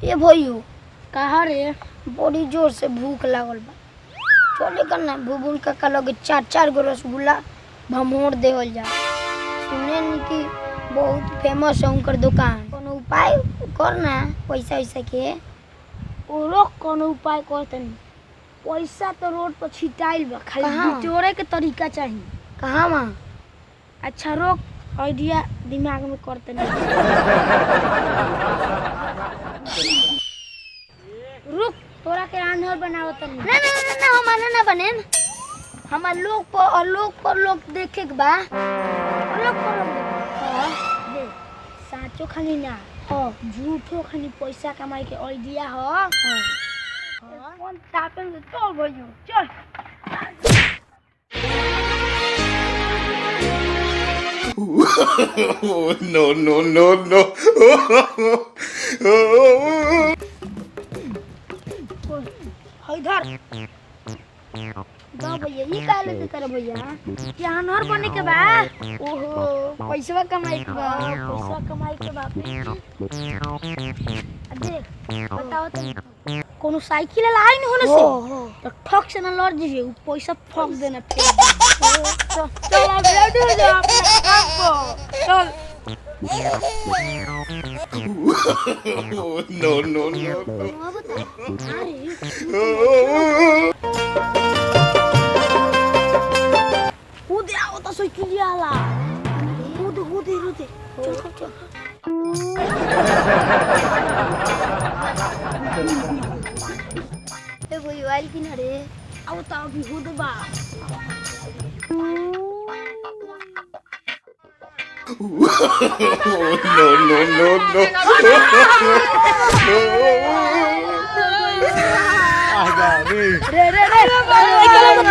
ये भइयो कहा रे बड़ी जोर से भूख लागल बा। चले कर ना बुबुल काका लगे 4-4 गो रसगुल्ला भमोड़ देवल जा। सुने नी कि बहुत फेमस है उनकर दुकान। कोनो उपाय कर ना पैसा वैसा के। ओरो कोनो उपाय करतनी। पैसा तो रोड पर छिटाइल बा, खाली बिटोरे के तरीका चाहिए। कहाँ वहाँ? अच्छा रोक, आइडिया दिमाग में करतनी। रुक, तोरा के आंधर बनावत तनी। ना हमारा ना बने। हमार लोग पर लोग देखे के बा। लोग देख, साचो खाली ना झूठो खाली पैसा कमाई के आइडिया हो। कौन तापन से चल भइयो चल। no. इधर दो भैया ये का लेते तेरे भैया जानवर बने के बा। ओहो पैसा कमाई के बा। देख बताओ तो कोनो साइकिल लाई नहीं होने से तो ठक से ना लड़ दीजिए, वो पैसा ठक देना फिर। चल अब रेडी हो जा अपने काम को। चल no. कूद आओ तो साइकिल वाला कूद चल ए भई वाइल किनारे आओ तो अभी हो दे बा। no.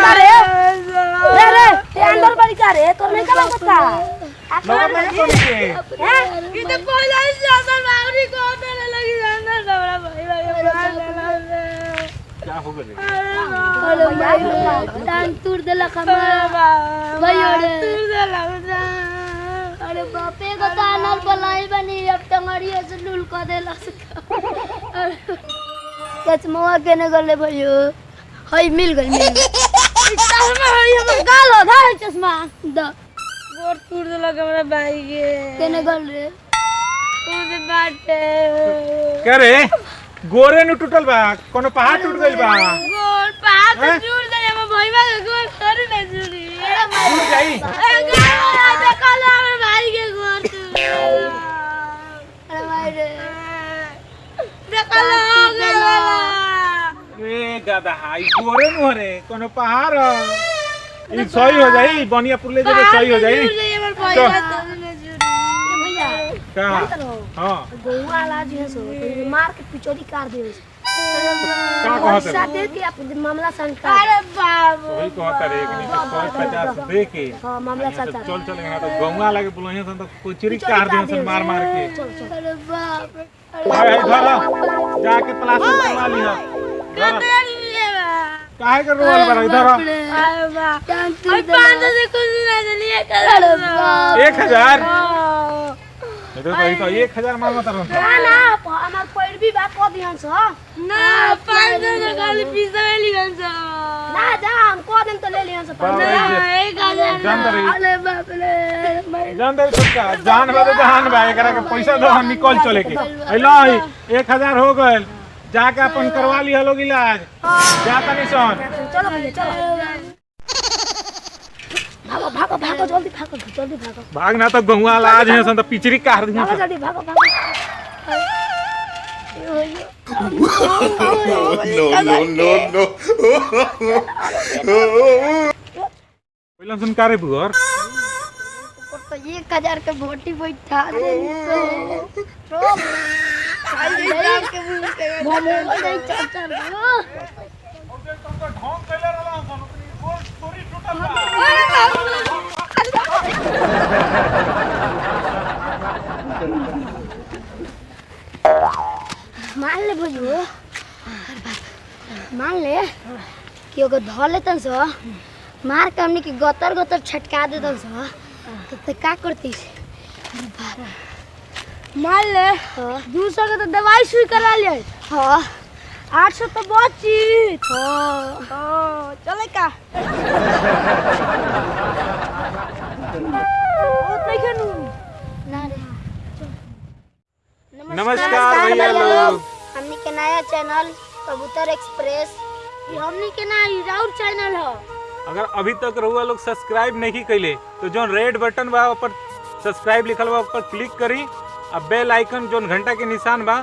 रे अंदर बारी का रे तो नहीं कला बता ये तो पहले ही अंदर बावरी को होने लगी अंदर डबरा भाई क्या हो गया? अरे भाई टांग तोड़ देला खमा भाई तोड़ देला। अरे बापे को तानर बलाई बनी अब टंगड़िया से लूल को देला। चश्मा केने गले भइयो हई मिल गई चश्मा है हमर गाल होधा है चश्मा द गोर तोड़ देला हमरा भाई के केने गल रे तोड़ दे बाटे। क्या रे गोरे नु टूटल बा, कोनो पहाड़ टूट गइल बा। गोर पहाड़ तो जुड़ दे हमर भाईवा के गोर कर ना जुड़ी टूट जाई। देखल हमर भाई के गोर अरे भाई रे देखल हो गया ए गधा हाई गोरे नु रे कोनो पहाड़ ई सही हो जाई, बनिया पुरले जे सही हो जाई। हमर भाईवा तो ना जुड़ी भैया का हां गौवा ला जी सो मार के पिचोरी काट दे। का कहत पैसा रे? दे के आप मामला शांत कर। अरे बाबू वही कहत रे कि 150 दे के हां मामला शांत कर। चल यहाँ तो गौवा लागे बुलाइए सन तो कोचरी काट दियो सन मार के। अरे बाप भाई घर जाके प्लास्टर बनवा लिया। काहे के रोल पर इधर अरे बाप टांग तोड़ और देला। 500 से कुछ ना चलिए कर अरे बाप 1000 इधर तो 1000 मांगत रहन। ना हमार पैर भी बात कर दिहन छ ना 500 से खाली पिसा में लियन छ ना जा हम को दिन तो ले लिहन छ बाबा ये 1000 जान दे अरे बाप रे जान दे छोटका जान बा जहान बा एकरा के पैसा दो हम निकल चले के अइला 1000 हो गइल जाके अपन करवा लिया लोग इलाज जाता नहीं सन। चलो भैया चलो भागो जल्दी भागो भागना तो गहुआ इलाज है सन तो पिचरी काट दिया भागो जल्दी भागो no. पहिला सुन कारे बुगर तो 1000 के भोटी बैठा दे तो मान ले भैया मान ले कि अगर धर लेतन सो मार के हमने की गतर छटका देतन सो तो का करती मान ले हाँ 200 के तो दवाई सुई करा ले हाँ 800 तो बची हाँ चले का बहुत नहीं खेलू ना रे नमस्कार भैया लोग। हमनी के नया चैनल कबूतर एक्सप्रेस ये हमनी के ना ई राउर चैनल है। अगर अभी तक रहुआ लोग सब्सक्राइब नहीं कैले तो जो रेड बटन बा ऊपर सब्सक्राइब लिखल बा ऊपर क्लिक करी और बेल आइकन जो घंटा के निशान बा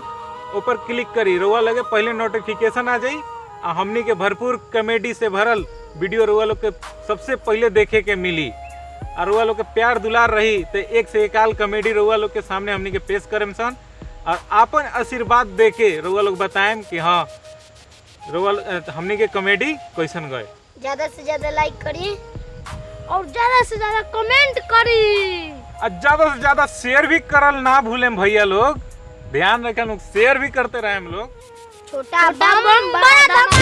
ऊपर क्लिक करी रहुआ लगे पहले नोटिफिकेशन आ जाई और हमनी के भरपूर कॉमेडी से भरल वीडियो रहुआ लोग के सबसे पहले देखे के मिली और रहुआ लोग के प्यार दुलार रही तो एक से एक आल कॉमेडी रहुआ लोग के सामने हमनी के पेश करम सन और आपन आशीर्वाद देके रहुआ लोग बताएं कि हाँ रहुआ हमनी के कॉमेडी कैसन गए। ज्यादा से ज्यादा लाइक करिए और ज्यादा से ज्यादा कमेंट करी और ज्यादा से ज्यादा शेयर भी करल ना भूलें भैया लोग। ध्यान रखें लोग शेयर भी करते रहे हम लोग। छोटा बम बड़ा धमाका।